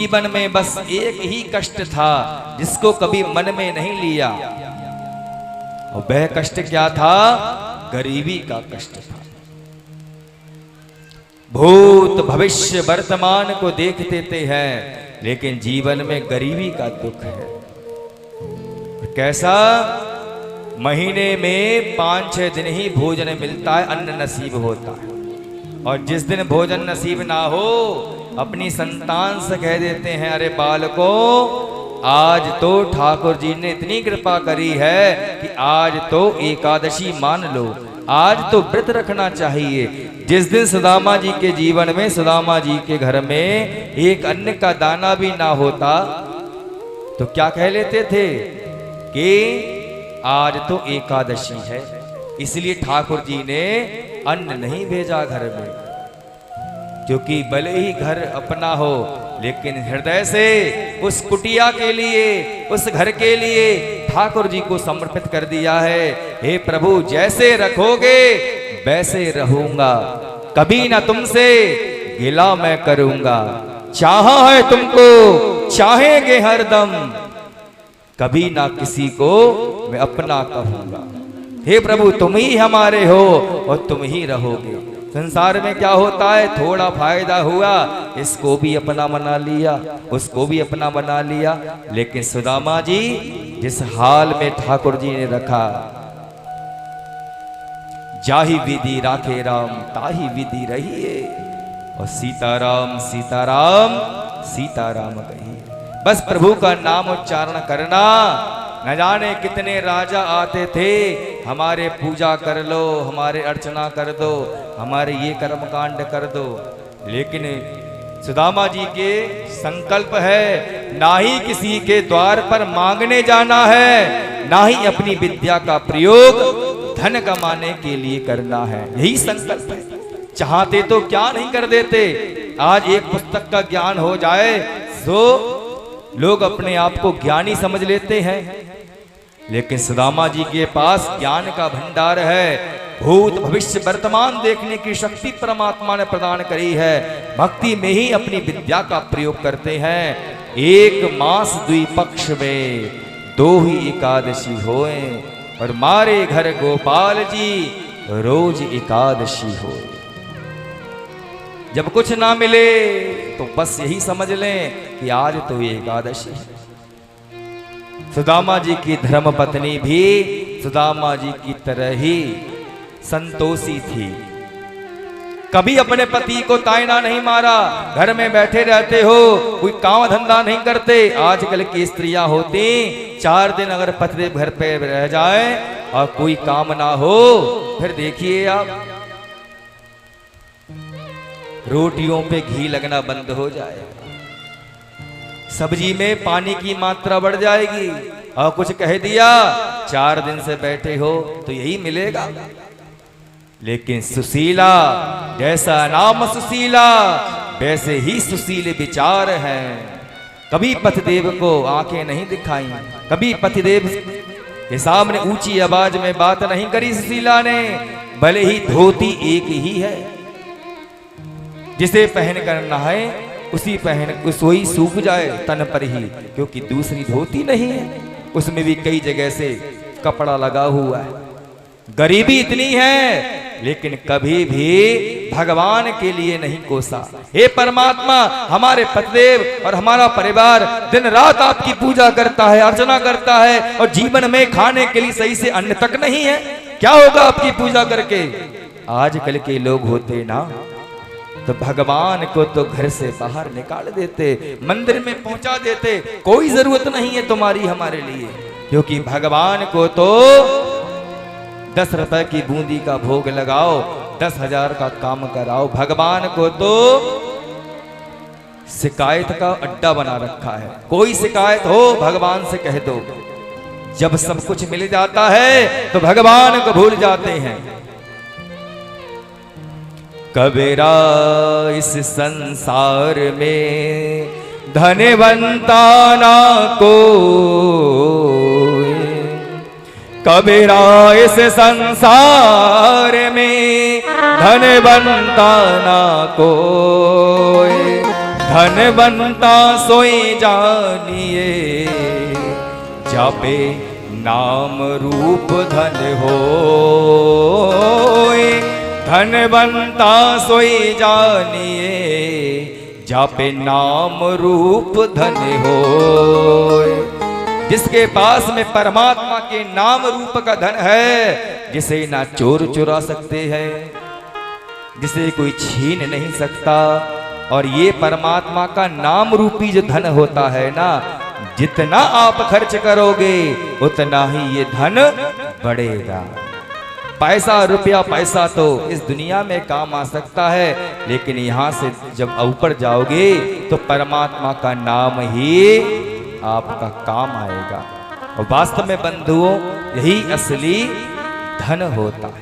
जीवन में बस एक ही कष्ट था जिसको कभी मन में नहीं लिया, और वह कष्ट क्या था? गरीबी का कष्ट था। भूत भविष्य वर्तमान को देख देते हैं, लेकिन जीवन में गरीबी का दुख है। कैसा? महीने में 5-6 दिन ही भोजन मिलता है, अन्न नसीब होता है, और जिस दिन भोजन नसीब ना हो अपनी संतान से कह देते हैं, अरे बालको आज तो ठाकुर जी ने इतनी कृपा करी है कि आज तो एकादशी मान लो, आज तो व्रत रखना चाहिए। जिस दिन सुदामा जी के जीवन में, सुदामा जी के घर में एक अन्न का दाना भी ना होता तो क्या कह लेते थे कि आज तो एकादशी है, इसलिए ठाकुर जी ने अन्न नहीं भेजा घर में। क्योंकि भले ही घर अपना हो, लेकिन हृदय से उस कुटिया के लिए, उस घर के लिए ठाकुर जी को समर्पित कर दिया है। हे प्रभु, जैसे रखोगे वैसे रहूंगा, कभी ना तुमसे गिला मैं करूंगा, चाहा है तुमको चाहेंगे हरदम, कभी ना किसी को मैं अपना कहूंगा। हे प्रभु, तुम ही हमारे हो और तुम ही रहोगे। संसार में क्या होता है? थोड़ा फायदा हुआ, इसको भी अपना बना लिया, उसको भी अपना बना लिया। लेकिन सुदामा जी जिस हाल में ठाकुर जी ने रखा, जाही विधि राखे राम ताही विधि रहिए, और सीताराम सीताराम सीताराम कहिए। बस प्रभु का नाम उच्चारण करना। न जाने कितने राजा आते थे, हमारे पूजा कर लो, हमारे अर्चना कर दो, हमारे ये कर्म कांड कर दो। लेकिन सुदामा जी के संकल्प है, ना ही किसी के द्वार पर मांगने जाना है, ना ही अपनी विद्या का प्रयोग धन कमाने के लिए करना है। यही संकल्प है। चाहते तो क्या नहीं कर देते। आज एक पुस्तक का ज्ञान हो जाए तो लोग अपने आप को ज्ञानी समझ लेते हैं, लेकिन सुदामा जी के पास ज्ञान का भंडार है। भूत भविष्य वर्तमान देखने की शक्ति परमात्मा ने प्रदान करी है। भक्ति में ही अपनी विद्या का प्रयोग करते हैं। एक मास द्विपक्ष में दो ही एकादशी होए, और मारे घर गोपाल जी रोज एकादशी हो। जब कुछ ना मिले तो बस यही समझ लें कि आज तो एकादशी है। सुदामा जी की धर्मपत्नी भी सुदामा जी की तरह ही संतोषी थी। कभी अपने पति को तायना नहीं मारा। घर में बैठे रहते हो, कोई काम धंधा नहीं करते। आजकल की स्त्रियां होती 4 दिन अगर पति घर पे रह जाए और कोई काम ना हो, फिर देखिए आप रोटियों पे घी लगना बंद हो जाएगा, सब्जी में पानी की मात्रा बढ़ जाएगी, और कुछ कह दिया 4 दिन से बैठे हो तो यही मिलेगा। लेकिन सुशीला, जैसा नाम सुशीला वैसे ही सुशील विचार हैं। कभी पतिदेव को आंखें नहीं दिखाई, कभी पतिदेव के सामने ऊंची आवाज में बात नहीं करी सुशीला ने। भले ही धोती एक ही है, जिसे पहन कर नहाए उसी पहन सोई सूख जाए तन पर ही, क्योंकि दूसरी धोती नहीं है, उसमें भी कई जगह से कपड़ा लगा हुआ है। गरीबी इतनी है, लेकिन कभी भी भगवान के लिए नहीं कोसा। हे परमात्मा, हमारे पतिदेव और हमारा परिवार दिन रात आपकी पूजा करता है, अर्चना करता है, और जीवन में खाने के लिए सही से अन्न तक नहीं है, क्या होगा आपकी पूजा करके? आजकल के लोग होते ना तो भगवान को तो घर से बाहर निकाल देते, मंदिर में पहुंचा देते। कोई जरूरत नहीं है तुम्हारी हमारे लिए, क्योंकि भगवान को तो 10 रुपए की बूंदी का भोग लगाओ, 10,000 का काम कराओ। भगवान को तो शिकायत का अड्डा बना रखा है। कोई शिकायत हो भगवान से कह दो। जब सब कुछ मिल जाता है तो भगवान को भूल जाते हैं। कबीरा, इस संसार में धनवंता ना को, कबीरा इस संसार में धनवंता ना कोई, धनवंता सोई जानिए, जापे नाम रूप धन होए। धनवंता सोई जानिए, जापे नाम रूप धन होए। जिसके पास में परमात्मा के नाम रूप का धन है, जिसे ना चोर चुरा सकते हैं, जिसे कोई छीन नहीं सकता। और ये परमात्मा का नाम रूपी जो धन होता है ना, जितना आप खर्च करोगे उतना ही ये धन बढ़ेगा। पैसा रुपया पैसा तो इस दुनिया में काम आ सकता है, लेकिन यहां से जब ऊपर जाओगे तो परमात्मा का नाम ही आपका काम आएगा। और वास्तव में बंधुओं, यही असली धन होता है।